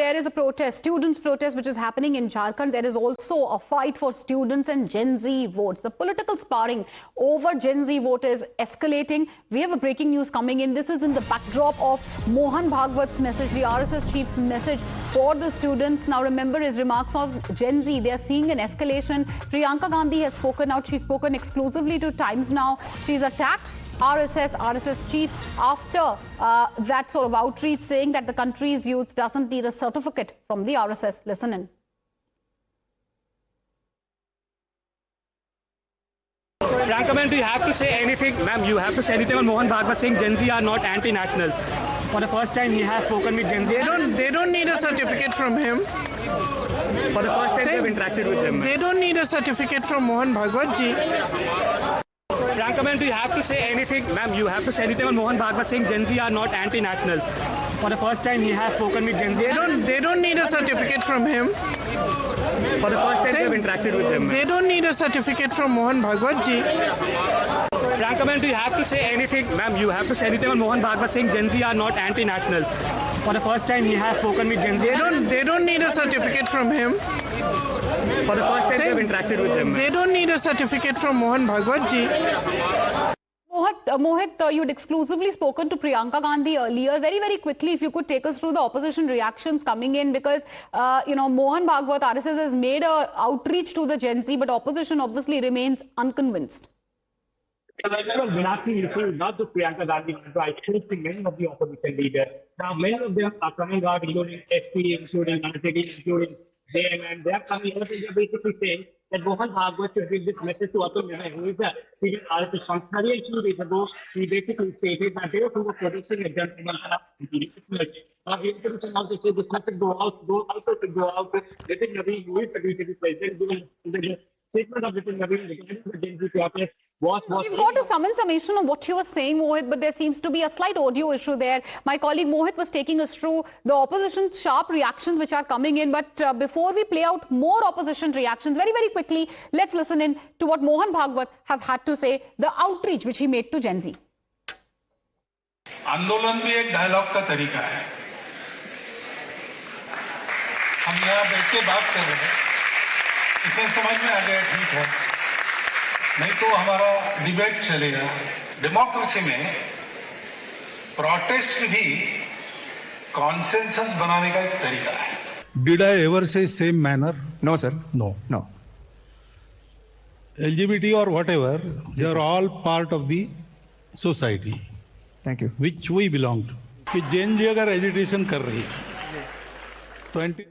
there is a protest, students' protest, which is happening in Jharkhand. There is also a fight for students and Gen Z votes. The political sparring over Gen Z vote is escalating. We have a breaking news coming in. This is in the backdrop of Mohan Bhagwat's message, the RSS chief's message for the students. Now, remember his remarks of Gen Z. They are seeing an escalation. Priyanka Gandhi has spoken out. She's spoken exclusively to Times Now. She's attacked RSS chief after that sort of outreach, saying that the country's youth doesn't need a certificate from the RSS. Listen in. Priyanka ma'am, do you have to say anything? Ma'am, you have to say anything on Mohan Bhagwat saying Gen Z are not anti-nationals. For the first time, he has spoken with Gen Z. They don't need a certificate from him. For the first time, they have interacted with him. They don't need a certificate from Mohan Bhagwat ji. Priyanka ma'am, do you have to say anything? Ma'am, you have to say anything on Mohan Bhagwat saying Gen Z are not anti-nationals. For the first time, he has spoken with Gen Z. They don't need a certificate from him. For the first time, they have interacted with him. They don't need a certificate from Mohan Bhagwat ji. Priyanka ma'am, do you have to say anything? Ma'am, you have to say anything on Mohan Bhagwat saying Gen Z are not anti-nationals. For the first time, he has spoken with Gen Z. They don't need a certificate from him. For the first time, they have interacted with him. They don't need a certificate from Mohan Bhagwat ji. Mohit, you had exclusively spoken to Priyanka Gandhi earlier. Very, very quickly, if you could take us through the opposition reactions coming in, because, Mohan Bhagwat, RSS has made an outreach to the Gen Z, but opposition obviously remains unconvinced. We're asking you, not just Priyanka Gandhi, but I think many of the opposition leaders. Now, many of them are coming out, including SP, including Anatoli, including them, and they are coming out and they're basically saying that Mohan Bhagwat should give this message to Atul Mehra, who is a senior RSS functionary. A few days ago, he basically stated that those who were protesting at Jan Mantra, he now to say this message go out, Nitin Naveen, who is the BJP president, given the statement of Nitin Naveen regarding the Gen Z protest. We've got to summon summation of what you were saying, Mohit, but there seems to be a slight audio issue there. My colleague Mohit was taking us through the opposition's sharp reactions which are coming in. But before we play out more opposition reactions, very, very quickly, let's listen in to what Mohan Bhagwat has had to say, the outreach which he made to Gen Z. आंदोलन भी एक dialogue का तरीका है. हम यहाँ बैठ के बात कर रहे हैं, इसमें समझ में आ गया ठीक है, नहीं तो हमारा डिबेट चलेगा. डेमोक्रेसी में प्रोटेस्ट भी कॉन्सेंसस बनाने का एक तरीका है. Did I ever say same manner? No, sir. No. No. LGBT or whatever, they are all part of the society. Thank you. Which we belong to. कि जेन जी अगर एजिटेशन कर रही है, 20.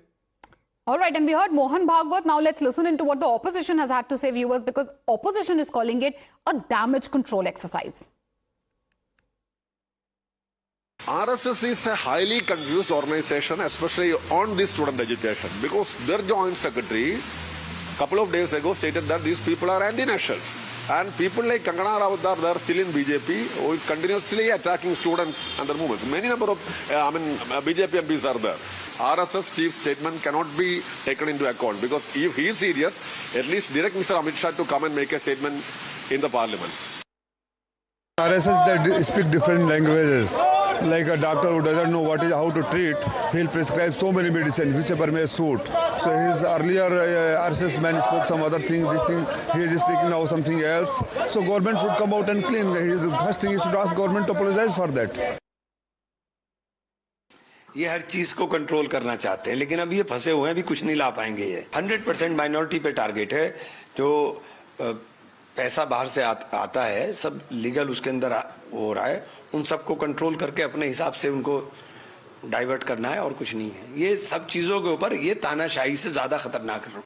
All right, and we heard Mohan Bhagwat. Now let's listen into what the opposition has had to say, viewers, because opposition is calling it a damage control exercise. RSS is a highly confused organization, especially on this student education, because their joint secretary a couple of days ago stated that these people are anti-nationals. And people like Kangana Ranaut, they are still in BJP, who is continuously attacking students and their movements. Many number of BJP MPs are there. RSS chief statement cannot be taken into account, because if he is serious, at least direct Mr. Amit Shah to come and make a statement in the parliament. RSS, they speak different languages. Like a doctor who doesn't know how to treat, he'll prescribe so many medicines whichever may suit. So his earlier RSS man spoke some other thing, this thing, he is speaking now something else. So government should come out and clean. The first thing is to ask government to apologize for that. ये हर चीज को control करना चाहते हैं, लेकिन अब ये फंसे हुए हैं, अभी कुछ नहीं ला पाएंगे. ये 100% माइनॉरिटी पे टारगेट है. जो पैसा बाहर से आता है, सब लीगल उसके अंदर हो रहा है, उन सबको कंट्रोल करके अपने हिसाब से उनको डाइवर्ट करना है और कुछ नहीं है. ये सब चीजों के ऊपर ये तानाशाही से ज्यादा खतरनाक है.